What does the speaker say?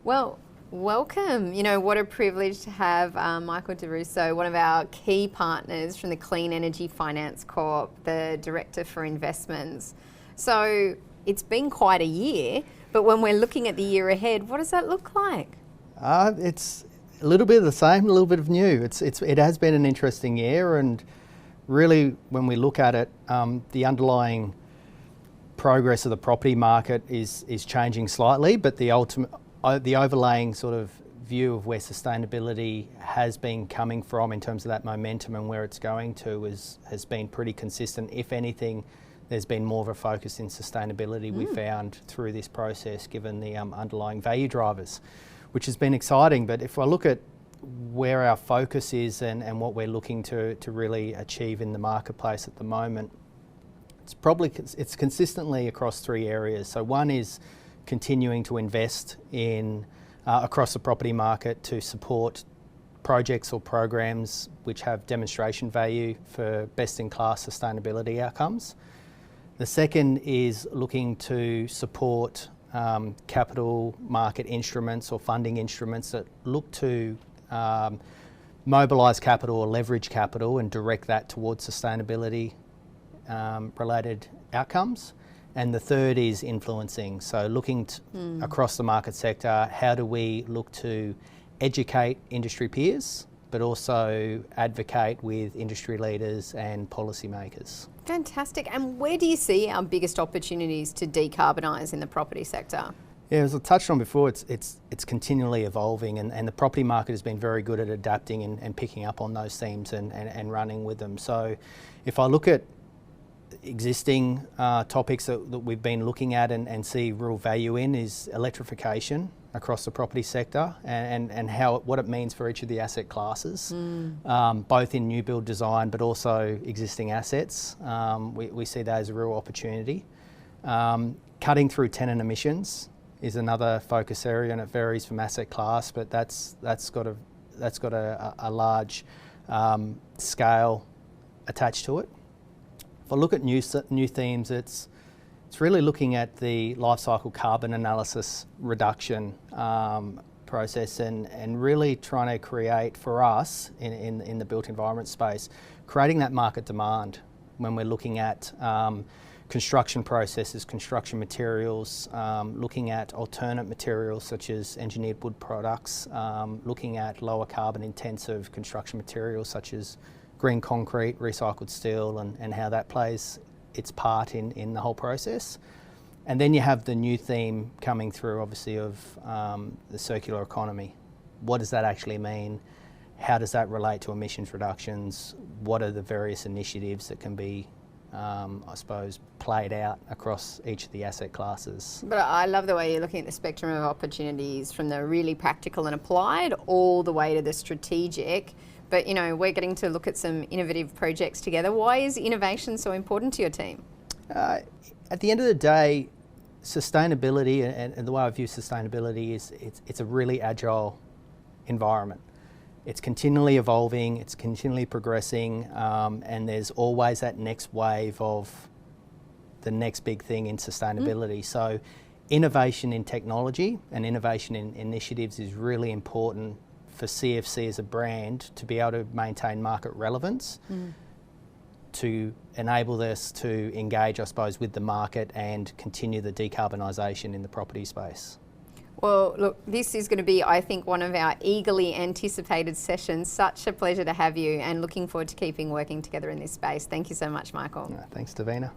Well, welcome. You know, what a privilege to have Michael Di Russo, one of our key partners from the Clean Energy Finance Corp, the Director for Investments. So it's been quite a year, but when we're looking at the year ahead, what does that look like? It's a little bit of the same, a little bit of new. It has been an interesting year, and really when we look at it, the underlying progress of the property market is changing slightly, but the overlaying sort of view of where sustainability has been coming from in terms of that momentum and where it's going to has been pretty consistent. If anything, there's been more of a focus in sustainability we found through this process, given the underlying value drivers, which has been exciting. But if I look at where our focus is and what we're looking to really achieve in the marketplace at the moment, it's consistently across three areas. So one is continuing to invest in across the property market to support projects or programs which have demonstration value for best-in-class sustainability outcomes. The second is looking to support capital market instruments or funding instruments that look to mobilise capital or leverage capital and direct that towards sustainability related outcomes. And the third is influencing. So looking across the market sector, how do we look to educate industry peers, but also advocate with industry leaders and policymakers? Fantastic. And where do you see our biggest opportunities to decarbonise in the property sector? Yeah, as I touched on before, it's continually evolving, and the property market has been very good at adapting and picking up on those themes and running with them. So if I look at existing topics that we've been looking at and see real value in, is electrification across the property sector and what it means for each of the asset classes, both in new build design but also existing assets. We see that as a real opportunity. Cutting through tenant emissions is another focus area, and it varies from asset class, but that's got a large scale attached to it. If I look at new themes, it's really looking at the life cycle carbon analysis reduction process and really trying to create for us in the built environment space, creating that market demand when we're looking at construction processes, construction materials, looking at alternate materials such as engineered wood products, looking at lower carbon intensive construction materials such as green concrete, recycled steel, and how that plays its part in the whole process. And then you have the new theme coming through, obviously, of the circular economy. What does that actually mean? How does that relate to emissions reductions? What are the various initiatives that can be, I suppose, played out across each of the asset classes? But I love the way you're looking at the spectrum of opportunities, from the really practical and applied all the way to the strategic. But, you know, we're getting to look at some innovative projects together. Why is innovation so important to your team? At the end of the day, sustainability, and the way I view sustainability is it's a really agile environment. It's continually evolving, it's continually progressing, and there's always that next wave of the next big thing in sustainability. So innovation in technology and innovation in initiatives is really important for CFC as a brand to be able to maintain market relevance, to enable us to engage, I suppose, with the market and continue the decarbonisation in the property space. Well, look, this is going to be, I think, one of our eagerly anticipated sessions. Such a pleasure to have you, and looking forward to keeping working together in this space. Thank you so much, Michael. Thanks, Davina.